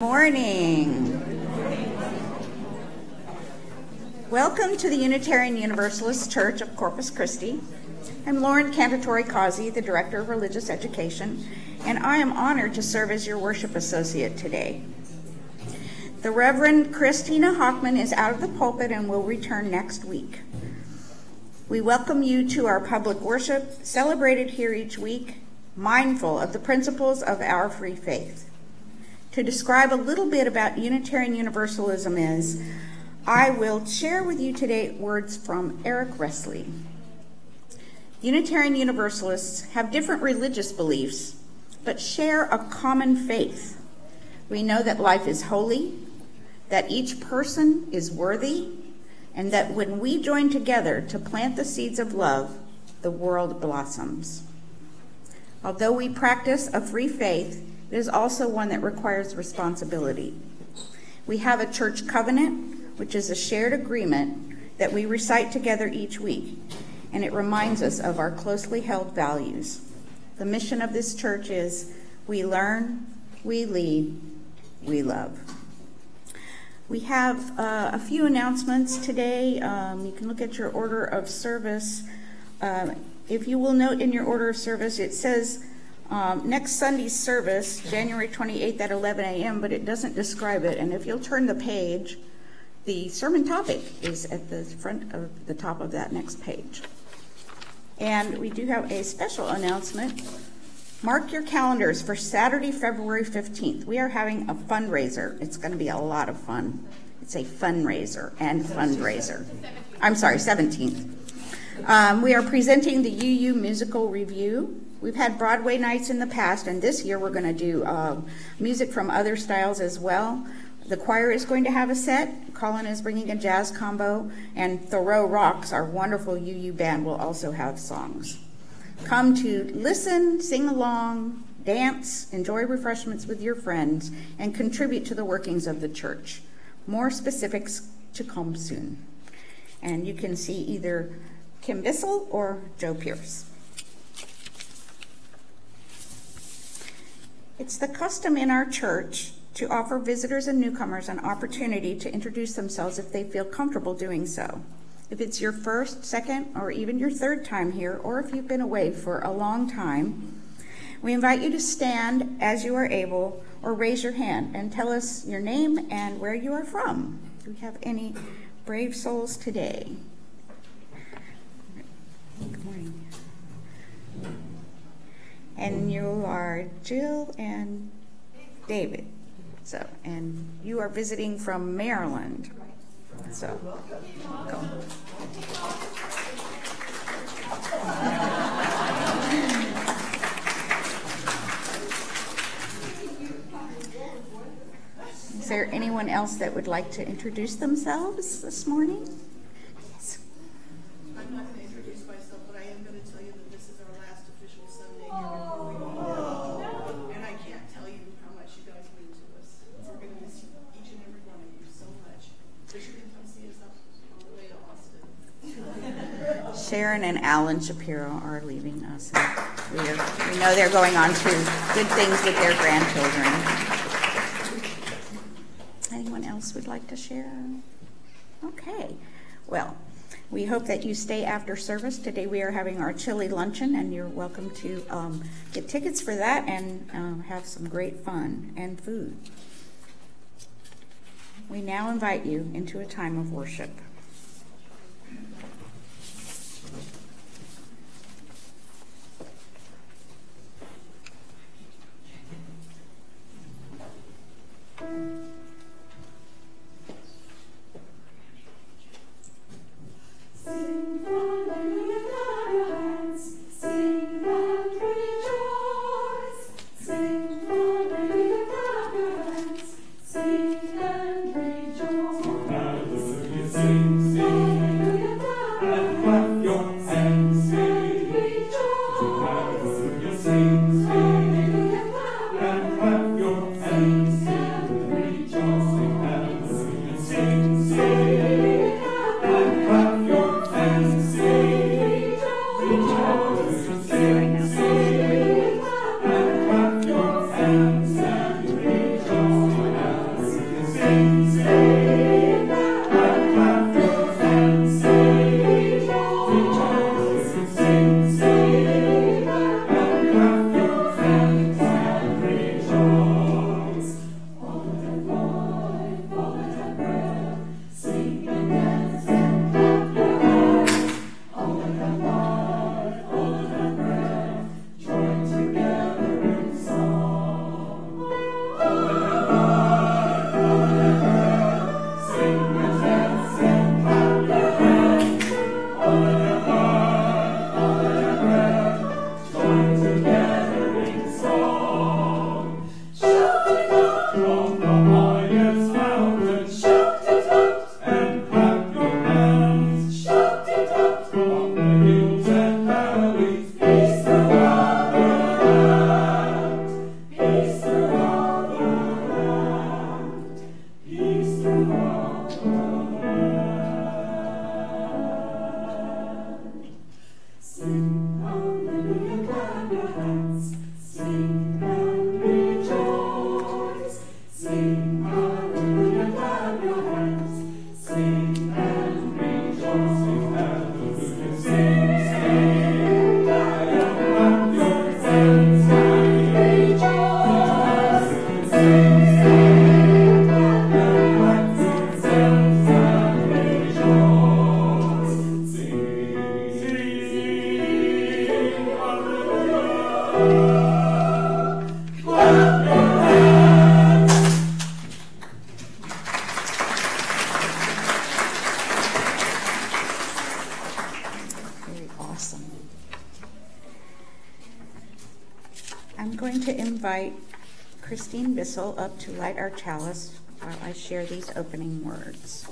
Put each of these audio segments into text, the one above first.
Morning. Welcome to the Unitarian Universalist Church of Corpus Christi. I'm Lauren Cantatori-Causey, the Director of Religious Education, and I am honored to serve as your worship associate today. The Reverend Christina Hockman is out of the pulpit and will return next week. We welcome you to our public worship, celebrated here each week, mindful of the principles of our free faith. To describe a little bit about Unitarian Universalism I will share with you today words from Eric Ressley. Unitarian Universalists have different religious beliefs, but share a common faith. We know that life is holy, that each person is worthy, and that when we join together to plant the seeds of love, the world blossoms. Although we practice a free faith, it is also one that requires responsibility. We have a church covenant, which is a shared agreement that we recite together each week, and it reminds us of our closely held values. The mission of this church is we learn, we lead, we love. We have a few announcements today. You can look at your order of service. If you will note in your order of service, it says next Sunday's service, January 28th at 11 a.m., but it doesn't describe it. And if you'll turn the page, the sermon topic is at the front of the top of that next page. And we do have a special announcement. Mark your calendars for Saturday, February 15th. We are having a fundraiser. It's going to be a lot of fun. It's a fundraiser and fundraiser. I'm sorry, 17th. We are presenting the UU Musical Review. We've had Broadway nights in the past, and this year we're going to do music from other styles as well. The choir is going to have a set. Colin is bringing a jazz combo, and Thoreau Rocks, our wonderful UU band, will also have songs. Come to listen, sing along, dance, enjoy refreshments with your friends, and contribute to the workings of the church. More specifics to come soon. And you can see either Kim Bissell or Joe Pierce. It's the custom in our church to offer visitors and newcomers an opportunity to introduce themselves if they feel comfortable doing so. If it's your first, second, or even your third time here, or if you've been away for a long time, we invite you to stand as you are able or raise your hand and tell us your name and where you are from. Do we have any brave souls today? Good morning. And you are Jill and David. So, and you are visiting from Maryland. So, go. Is there anyone else that would like to introduce themselves this morning? Yes. I'm not going to introduce myself, but I am going to tell you that this is our last official Sunday here before we go. And I can't tell you how much you guys mean to us. We're going to miss each and every one of you so much. But you can come see us up on the way to Austin. Sharon and Alan Shapiro are leaving us. We know they're going on to good things with their grandchildren. Anyone else would like to share? Okay. Well, we hope that you stay after service. Today we are having our chili luncheon, and you're welcome to get tickets for that and have some great fun and food. We now invite you into a time of worship. Sing hallelujah, clap your hands, sing and rejoice. Sing hallelujah, clap your hands, sing and rejoice. Hallelujah, sing invite Christine Bissell up to light our chalice while I share these opening words.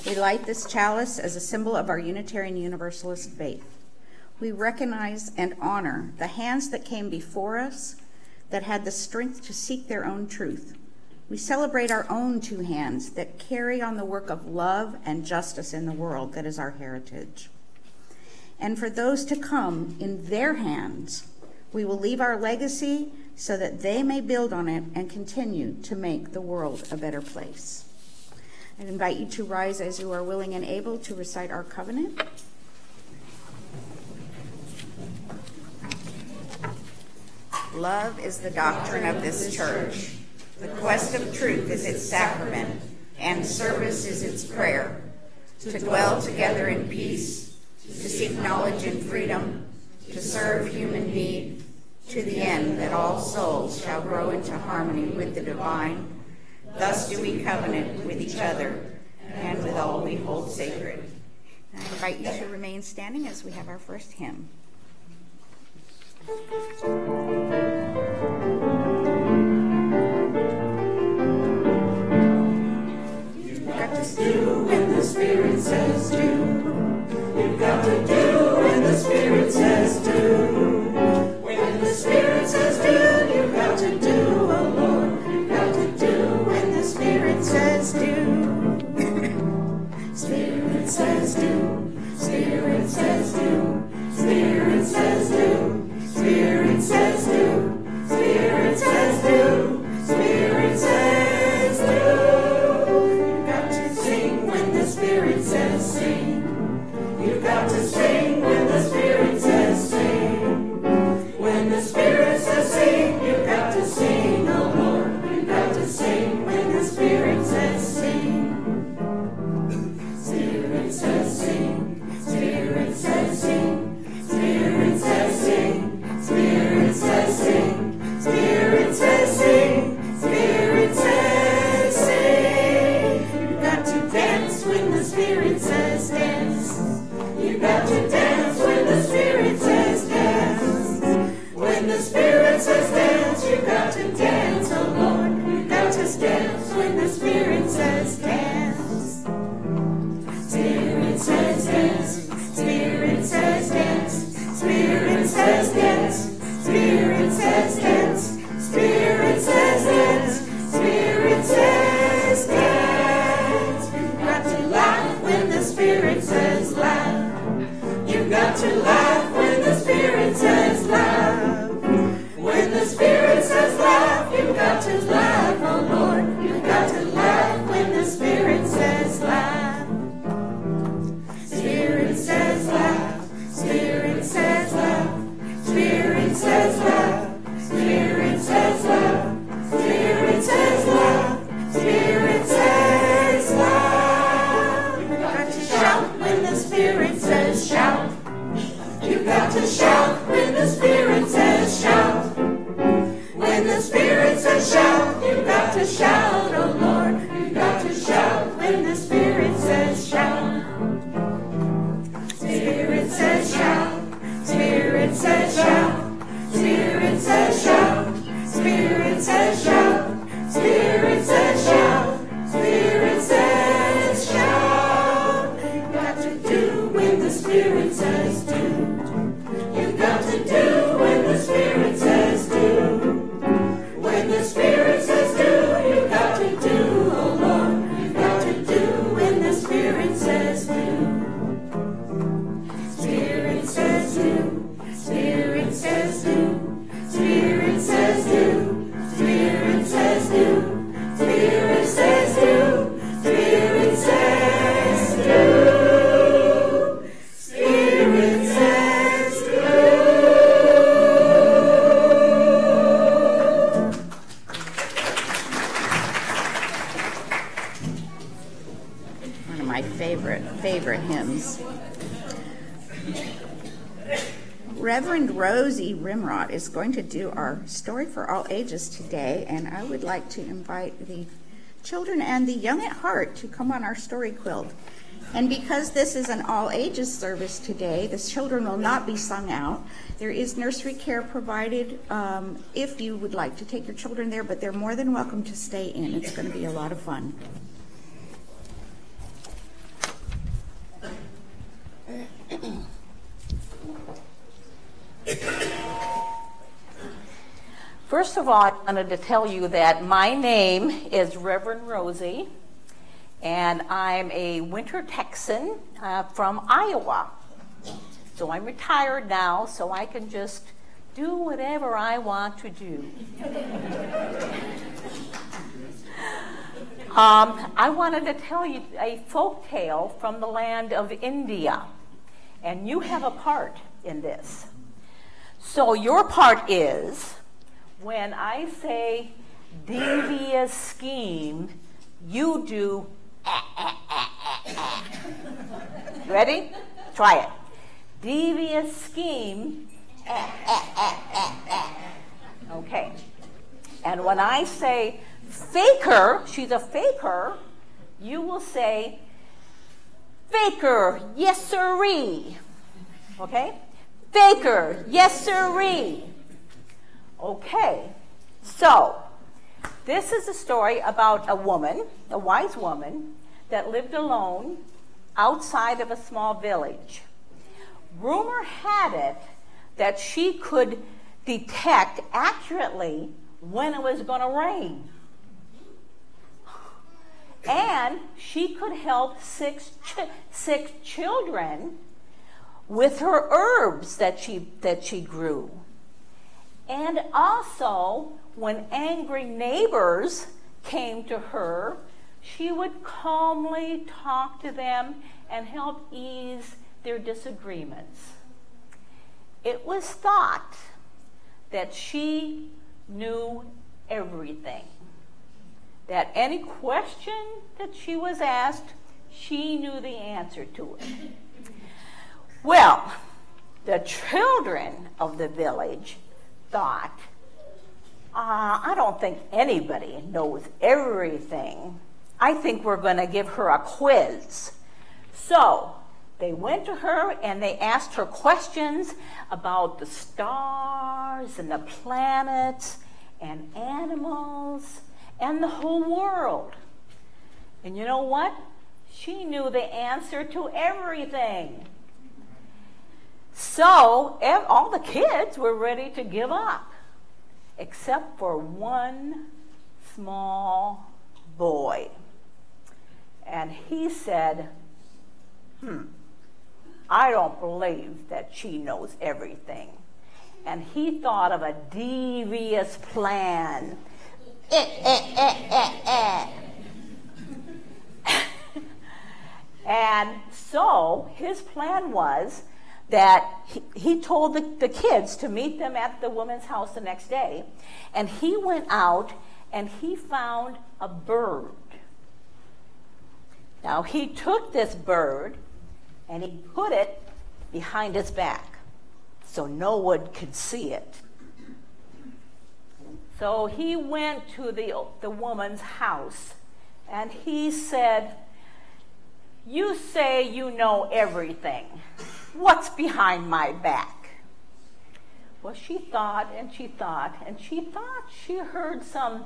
We light this chalice as a symbol of our Unitarian Universalist faith. We recognize and honor the hands that came before us that had the strength to seek their own truth. We celebrate our own two hands that carry on the work of love and justice in the world that is our heritage. And for those to come, in their hands, we will leave our legacy so that they may build on it and continue to make the world a better place. I invite you to rise as you are willing and able to recite our covenant. Love is the doctrine of this church. The quest of truth is its sacrament, and service is its prayer. To dwell together in peace, to seek knowledge and freedom, to serve human need, to the end that all souls shall grow into harmony with the divine. Thus do we covenant with each other and with all we hold sacred. I invite you to remain standing as we have our first hymn. You've got to do when the Spirit says do. You've got to do when the Spirit says do. When the Spirit says do, you've got to do, oh Lord. You've got to do when the Spirit says do. Spirit says do. Spirit says do. Spirit says do. Spirit says do. Spirit says do. Spirit says do. You've got to sing when the Spirit says sing. You've got to sing when the Spirit says sing. When the Spirit says sing, you've got to sing, oh Lord. You've got to sing when the Spirit says sing. Spirit says sing. Spirit says sing. Spirit says sing. Spirit says sing. Spirit says sing. Spirit says sing. You've got to dance when the Spirit says dance. You've got to dance when the Spirit says dance. When the Spirit says dance, you've got to dance, oh Lord. You've got to dance when the Spirit says dance. Spirit says dance. Spirit says dance. Spirit says dance. Spirit says dance. Spirit says dance. Spirit says dance. You've got to laugh when the Spirit says laugh. You've got to laugh when the Spirit says laugh. When the Spirit says laugh, you've got to laugh, oh Lord. You've got to laugh when the Spirit says laugh. Spirit says laugh. Spirit says laugh. Spirit says laugh. Spirit says laugh. Spirit says laugh. Spirit says laugh. You've got to shout when the Spirit says shout. You've got to shout when the Spirit says shout. When the Spirit says shout, you've got to shout, oh Lord. You've got to shout when the Spirit says shout. Spirit says shout. Spirit says shout. Spirit says shout. Spirit says shout. Spirit says shout. Spirit says shout. You've got to do when the Spirit says do. You've got to do when the Spirit says do. When the Spirit says do, you've got to do, oh Lord. You've got to do when the Spirit says do. Spirit says do. Spirit says do. Spirit says do. Spirit says do. Spirit says do. Spirit says do. Spirit says do. One of my favorite hymns. Reverend Rosie Rimrod is going to do our Story for All Ages today, and I would like to invite the children and the young at heart to come on our story quilt. And because this is an all-ages service today, the children will not be sung out. There is nursery care provided if you would like to take your children there, but they're more than welcome to stay in. It's going to be a lot of fun. First of all, I wanted to tell you that my name is Reverend Rosie, and I'm a winter Texan from Iowa. So I'm retired now, so I can just do whatever I want to do. I wanted to tell you a folk tale from the land of India, and you have a part in this. So your part is, when I say devious scheme, you do Ready? Try it. Devious scheme. Okay. And when I say faker, she's a faker, you will say faker, yes sirree. Okay? Faker, yes sirree. Okay. So, this is a story about a woman, a wise woman, that lived alone outside of a small village. Rumor had it that she could detect accurately when it was going to rain. And she could help six children with her herbs that she grew. And also, when angry neighbors came to her, she would calmly talk to them and help ease their disagreements. It was thought that she knew everything, that any question that she was asked, she knew the answer to it. Well, the children of the village thought, I don't think anybody knows everything. I think we're going to give her a quiz. So they went to her and they asked her questions about the stars and the planets and animals and the whole world. And you know what? She knew the answer to everything. So all the kids were ready to give up, except for one small boy. And he said, I don't believe that she knows everything. And he thought of a devious plan. And so his plan was that he told the kids to meet them at the woman's house the next day. And he went out and he found a bird. Now he took this bird and he put it behind his back so no one could see it. So he went to the woman's house and he said, you say you know everything. What's behind my back? Well, she thought and she thought and she thought she heard some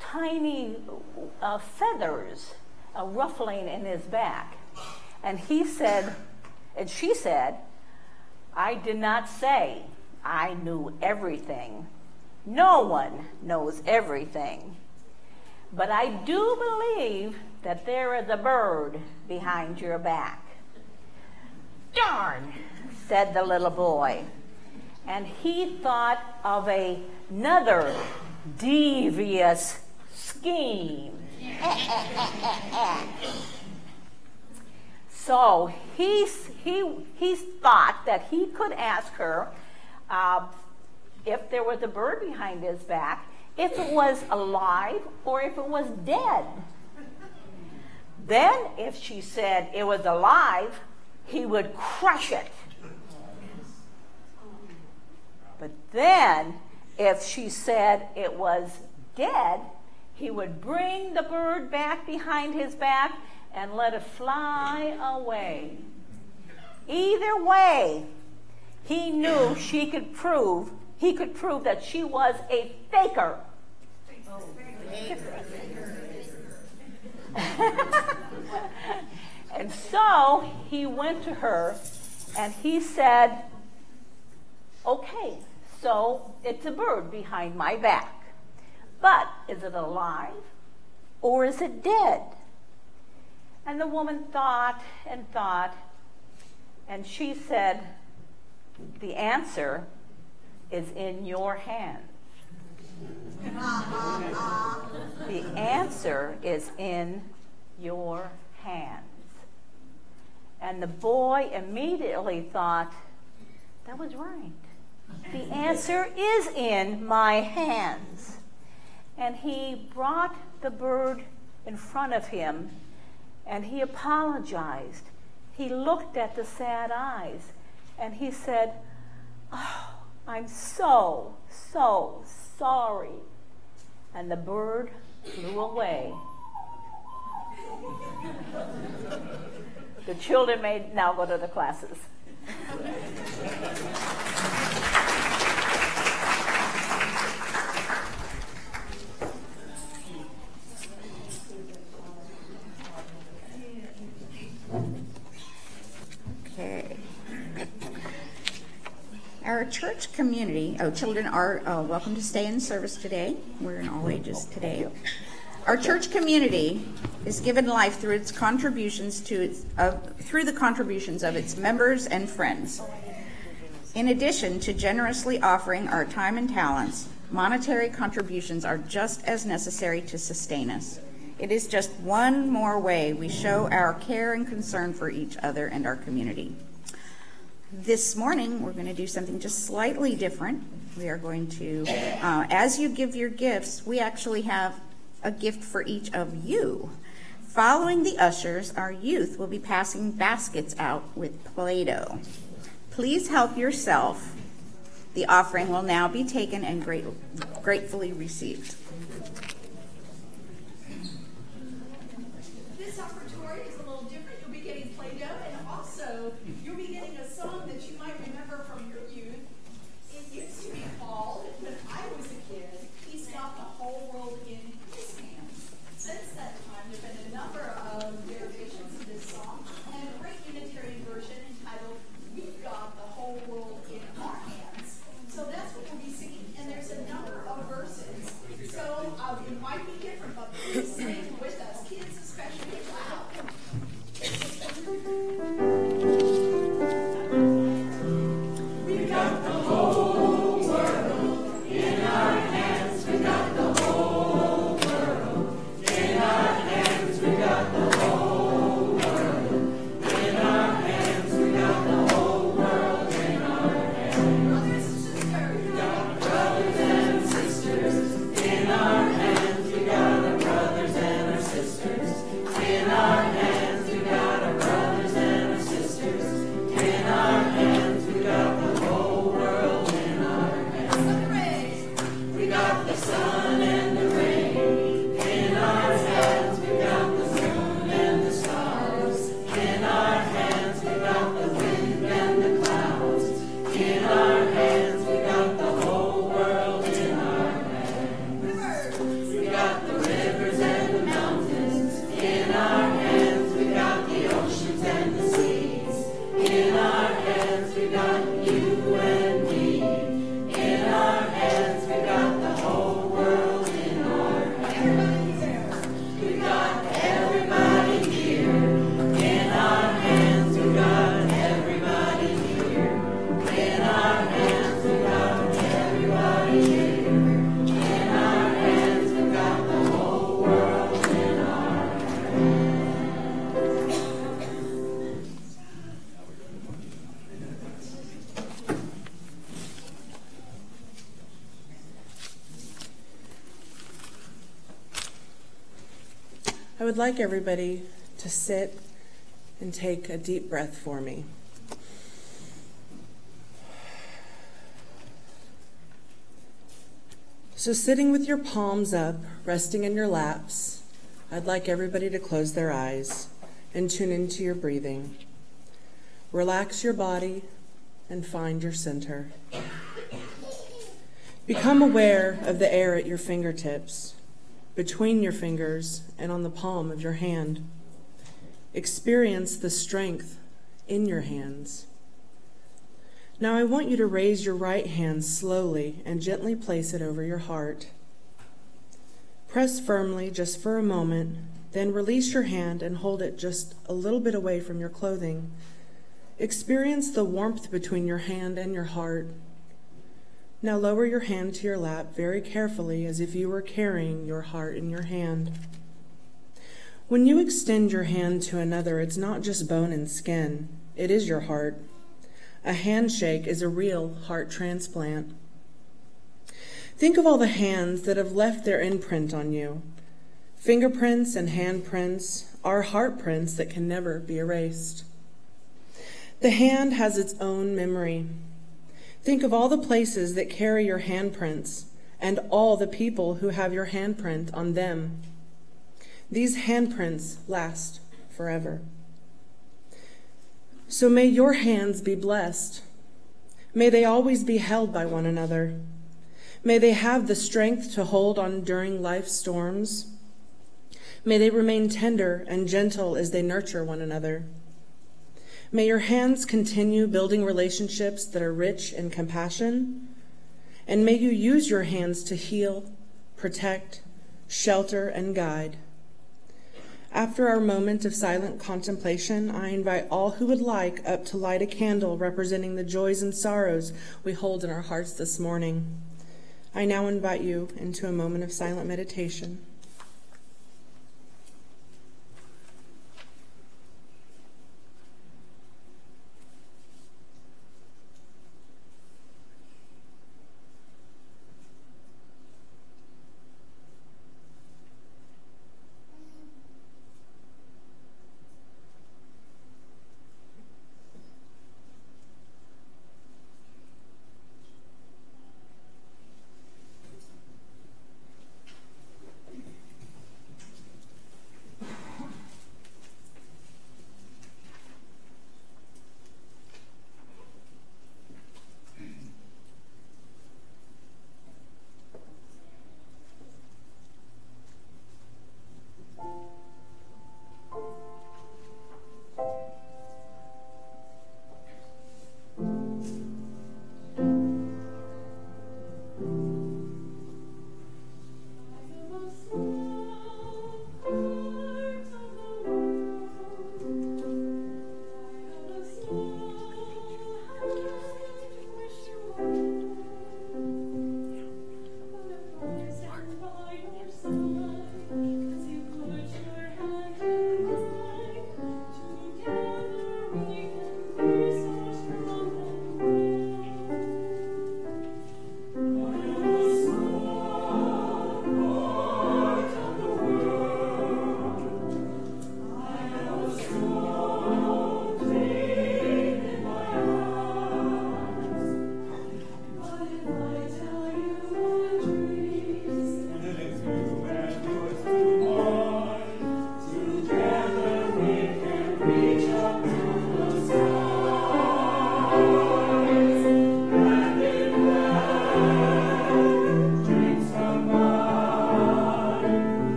tiny feathers ruffling in his back. And he said, and she said, I did not say I knew everything. No one knows everything. But I do believe that there is a bird behind your back. Darn, said the little boy. And he thought of another devious scheme. So he thought that he could ask her if there was a bird behind his back, if it was alive or if it was dead. Then if she said it was alive, he would crush it. But then if she said it was dead, he would bring the bird back behind his back and let it fly away. Either way, he knew he could prove that she was a faker. And so he went to her and he said, okay, so it's a bird behind my back. But is it alive or is it dead? And the woman thought and thought, and she said, the answer is in your hands. The answer is in your hands. And the boy immediately thought, that was right. The answer is in my hands. And he brought the bird in front of him, and he apologized. He looked at the sad eyes, and he said, oh, I'm so, so sorry. And the bird flew away. The children may now go to the classes. Okay. Our church community, children are welcome to stay in service today. We're in all ages today. Our church community is given life through its contributions through the contributions of its members and friends. In addition to generously offering our time and talents, monetary contributions are just as necessary to sustain us. It is just one more way we show our care and concern for each other and our community. This morning, we're going to do something just slightly different. We are going to, as you give your gifts, we actually have a gift for each of you. Following the ushers, our youth will be passing baskets out with Play-Doh. Please help yourself. The offering will now be taken and gratefully received. This offertory is a little different. You'll be getting Play-Doh, and also you'll be getting a song that you might remember from your youth. It used to be called, when I was a kid, He's Got the Whole World in His Hands. Since that time, there have been a number of variations of this song, and a great Unitarian version entitled, We've Got the Whole World in Our Hands. So that's what we'll be singing, and there's a number of verses. So it might be different, but please sing with us. Kids especially loud. We got the whole world in our hands. We got the whole world in our hands. We got the whole world in our hands. We got the whole world in our hands. Brothers and sisters. We got brothers and sisters in our hands. We got our brothers and our sisters in our hands. We got our brothers and our sisters in our hands. We got the whole world in our hands. We got the sun and the rain in our hands. We got the moon and the stars in our hands. We got the wind and the clouds in our hands. We got the whole world in our hands. We got the rivers and the mountains in our hands. We got the oceans and the seas in our hands. We got you and me in our hands. We got the whole world in our hands. We got everybody here in our hands. We got everybody here in our hands. We got everybody here in our hands. We got the whole world in our I would like everybody to sit and take a deep breath for me. So sitting with your palms up, resting in your laps, I'd like everybody to close their eyes and tune into your breathing. Relax your body and find your center. Become aware of the air at your fingertips, between your fingers and on the palm of your hand. Experience the strength in your hands. Now I want you to raise your right hand slowly and gently place it over your heart. Press firmly just for a moment, then release your hand and hold it just a little bit away from your clothing. Experience the warmth between your hand and your heart. Now lower your hand to your lap very carefully as if you were carrying your heart in your hand. When you extend your hand to another, it's not just bone and skin, it is your heart. A handshake is a real heart transplant. Think of all the hands that have left their imprint on you. Fingerprints and handprints are heart prints that can never be erased. The hand has its own memory. Think of all the places that carry your handprints and all the people who have your handprint on them. These handprints last forever. So may your hands be blessed. May they always be held by one another. May they have the strength to hold on during life's storms. May they remain tender and gentle as they nurture one another. May your hands continue building relationships that are rich in compassion. And may you use your hands to heal, protect, shelter, and guide. After our moment of silent contemplation, I invite all who would like up to light a candle representing the joys and sorrows we hold in our hearts this morning. I now invite you into a moment of silent meditation.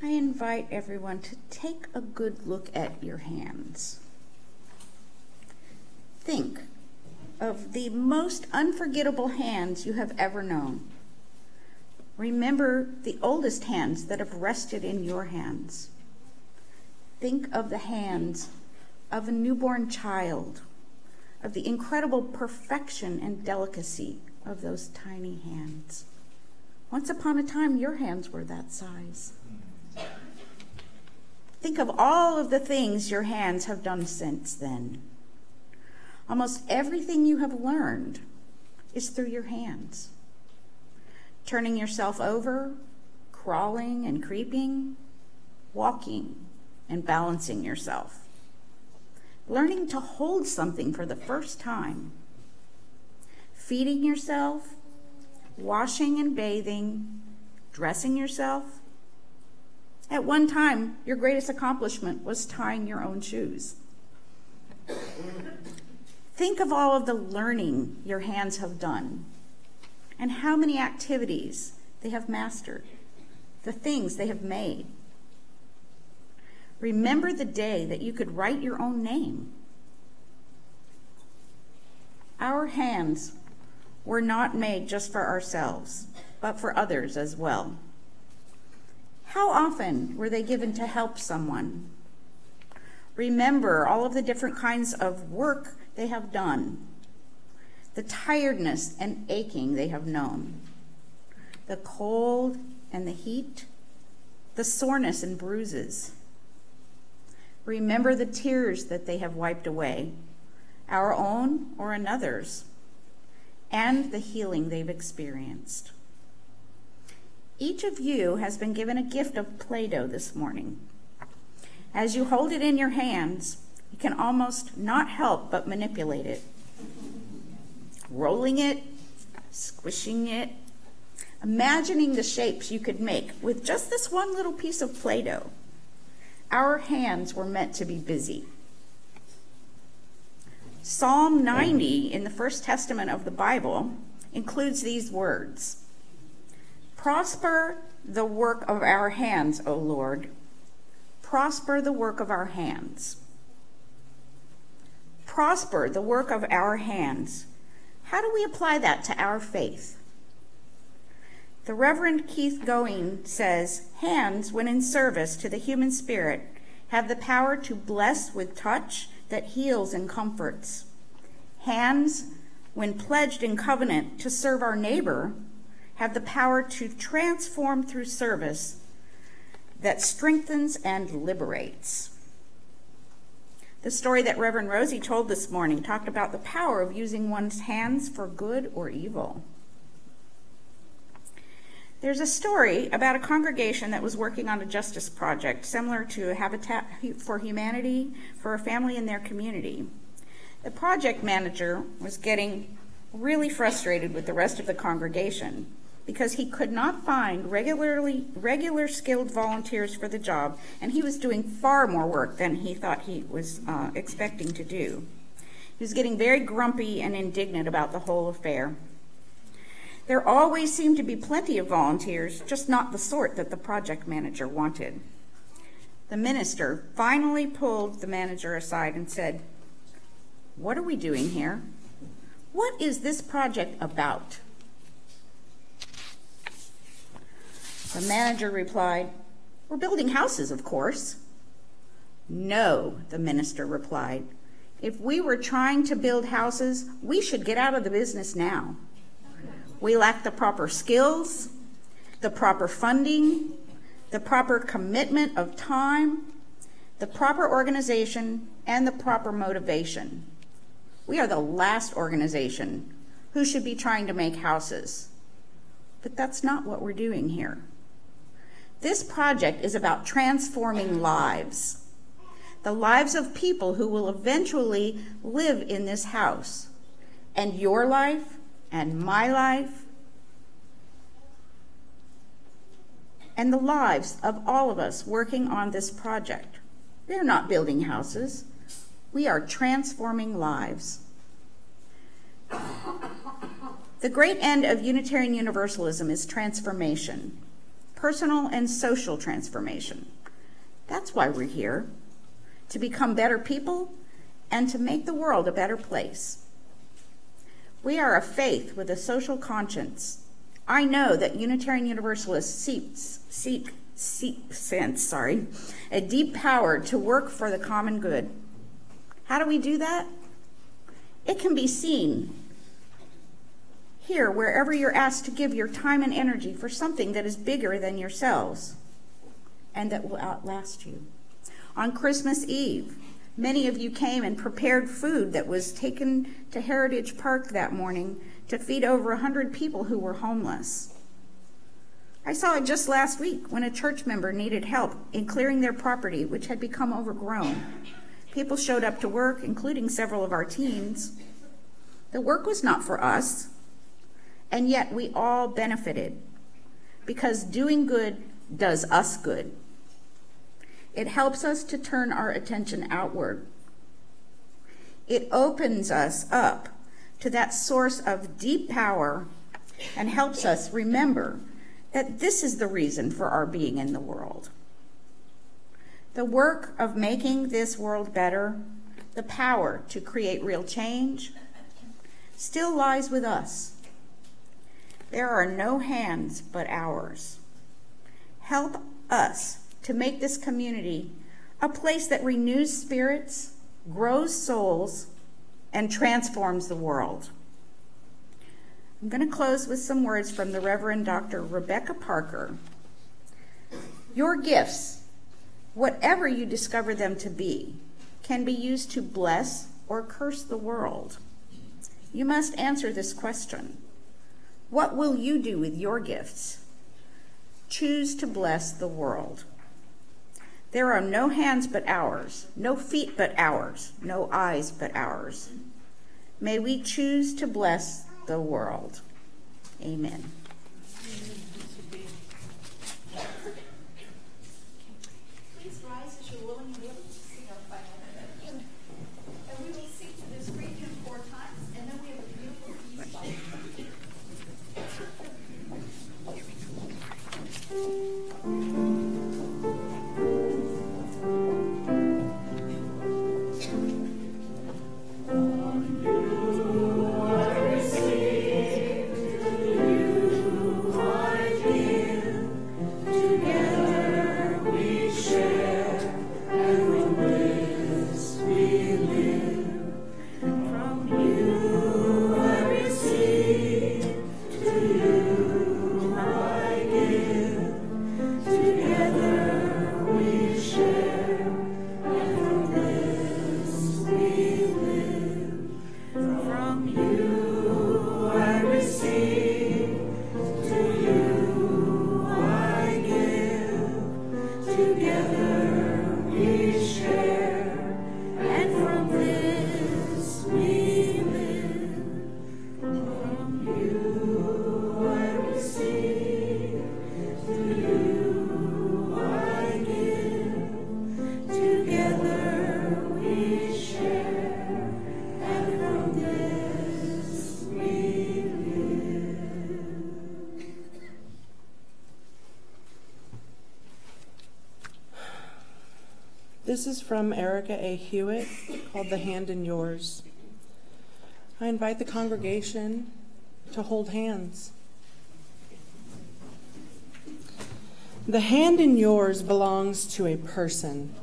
I invite everyone to take a good look at your hands. Think of the most unforgettable hands you have ever known. Remember the oldest hands that have rested in your hands. Think of the hands of a newborn child, of the incredible perfection and delicacy of those tiny hands. Once upon a time, your hands were that size. Think of all of the things your hands have done since then. Almost everything you have learned is through your hands. Turning yourself over, crawling and creeping, walking and balancing yourself. Learning to hold something for the first time. Feeding yourself, washing and bathing, dressing yourself. At one time, your greatest accomplishment was tying your own shoes. Think of all of the learning your hands have done and how many activities they have mastered, the things they have made. Remember the day that you could write your own name. Our hands were not made just for ourselves, but for others as well. How often were they given to help someone? Remember all of the different kinds of work they have done, the tiredness and aching they have known, the cold and the heat, the soreness and bruises. Remember the tears that they have wiped away, our own or another's, and the healing they've experienced. Each of you has been given a gift of Play-Doh this morning. As you hold it in your hands, you can almost not help but manipulate it. Rolling it, squishing it, imagining the shapes you could make with just this one little piece of Play-Doh. Our hands were meant to be busy. Psalm 90 in the First Testament of the Bible includes these words: "Prosper the work of our hands, O Lord. Prosper the work of our hands." Prosper the work of our hands. How do we apply that to our faith? The Reverend Keith Going says, hands, when in service to the human spirit, have the power to bless with touch that heals and comforts. Hands, when pledged in covenant to serve our neighbor, have the power to transform through service that strengthens and liberates. The story that Reverend Rosie told this morning talked about the power of using one's hands for good or evil. There's a story about a congregation that was working on a justice project similar to Habitat for Humanity for a family in their community. The project manager was getting really frustrated with the rest of the congregation because he could not find regular skilled volunteers for the job, and he was doing far more work than he thought he was expecting to do. He was getting very grumpy and indignant about the whole affair. There always seemed to be plenty of volunteers, just not the sort that the project manager wanted. The minister finally pulled the manager aside and said, "What are we doing here? What is this project about?" The manager replied, "We're building houses, of course." "No," the minister replied. "If we were trying to build houses, we should get out of the business now. We lack the proper skills, the proper funding, the proper commitment of time, the proper organization, and the proper motivation. We are the last organization who should be trying to make houses. But that's not what we're doing here. This project is about transforming lives, the lives of people who will eventually live in this house, and your life and my life, and the lives of all of us working on this project. We are not building houses. We are transforming lives." The great end of Unitarian Universalism is transformation, personal and social transformation. That's why we're here, to become better people and to make the world a better place. We are a faith with a social conscience. I know that Unitarian Universalists sense a deep power to work for the common good. How do we do that? It can be seen here wherever you're asked to give your time and energy for something that is bigger than yourselves and that will outlast you. On Christmas Eve, many of you came and prepared food that was taken to Heritage Park that morning to feed over 100 people who were homeless. I saw it just last week when a church member needed help in clearing their property, which had become overgrown. People showed up to work, including several of our teens. The work was not for us, and yet we all benefited, because doing good does us good. It helps us to turn our attention outward. It opens us up to that source of deep power and helps us remember that this is the reason for our being in the world. The work of making this world better, the power to create real change, still lies with us. There are no hands but ours. Help us to make this community a place that renews spirits, grows souls, and transforms the world. I'm going to close with some words from the Reverend Dr. Rebecca Parker. Your gifts, whatever you discover them to be, can be used to bless or curse the world. You must answer this question. What will you do with your gifts? Choose to bless the world. There are no hands but ours, no feet but ours, no eyes but ours. May we choose to bless the world. Amen. Please rise as you're willing and able to sing our final hymn. And we will sing to this great hymn 4 times, and then we have a beautiful peace song. This is from Erica A. Hewitt, called The Hand in Yours. I invite the congregation to hold hands. The hand in yours belongs to a person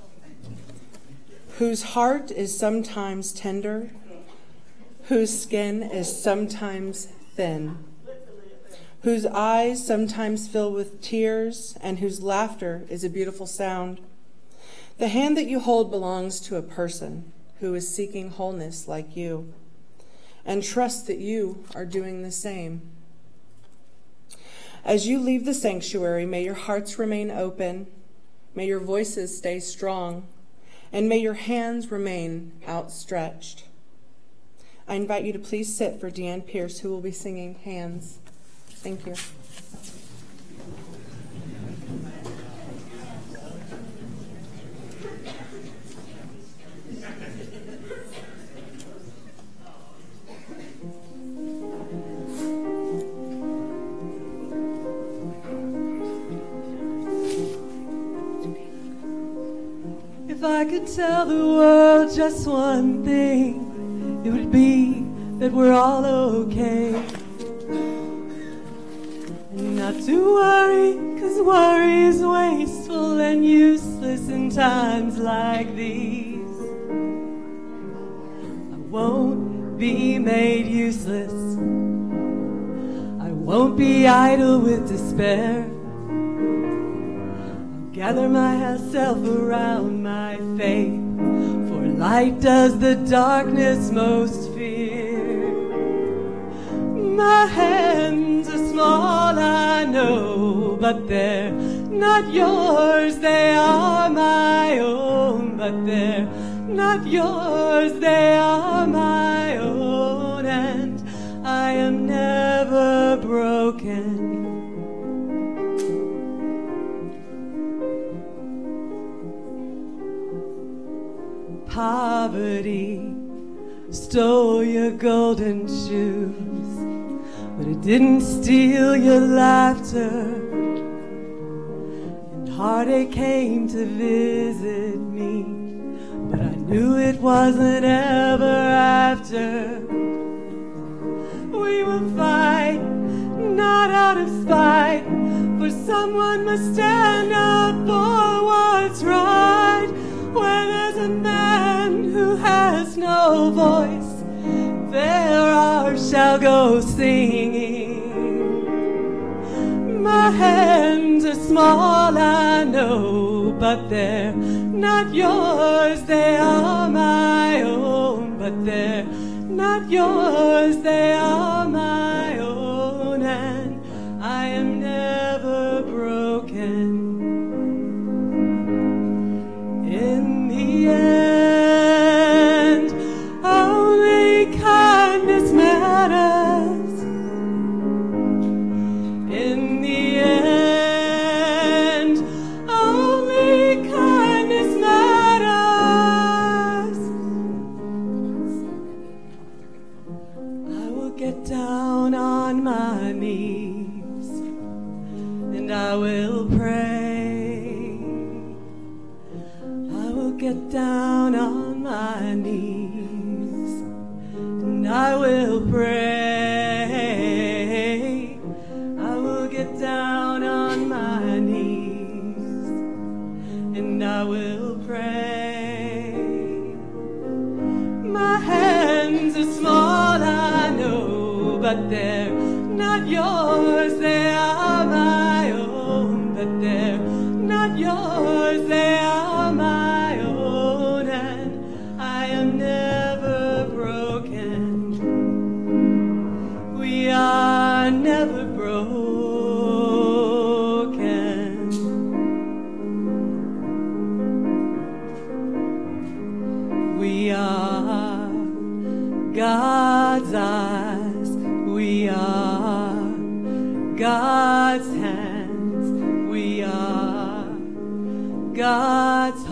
whose heart is sometimes tender, whose skin is sometimes thin, whose eyes sometimes fill with tears, and whose laughter is a beautiful sound. The hand that you hold belongs to a person who is seeking wholeness like you, and trust that you are doing the same. As you leave the sanctuary, may your hearts remain open, may your voices stay strong, and may your hands remain outstretched. I invite you to please sit for Deanne Pierce, who will be singing Hands. Thank you. If I could tell the world just one thing, it would be that we're all okay. And not to worry, 'cause worry is wasteful and useless in times like these. I won't be made useless. I won't be idle with despair. gather myself around my faith, for light does the darkness most fear. My hands are small, I know, but they're not yours, they are my own. But they're not yours, they are my own, and I am never broken. Poverty stole your golden shoes, but it didn't steal your laughter. And heartache came to visit me, but I knew it wasn't ever after. We will fight, not out of spite, for someone must stand up for what's right. Where there's a man who has no voice, there ours shall go singing. My hands are small, I know, but they're not yours, they are my own. But they're not yours, they are my own, and I am never broken. In the end, only kindness matters. In the end, only kindness matters. I will get down on my knees and I will pray. Get down on my knees and I will pray. I will get down on my knees and I will pray. My hands are small, I know, but they're not yours, they are my own. But they're not yours, they are my own, and I am never broken. We are never broken. We are God's eyes, we are God's hands, we are God's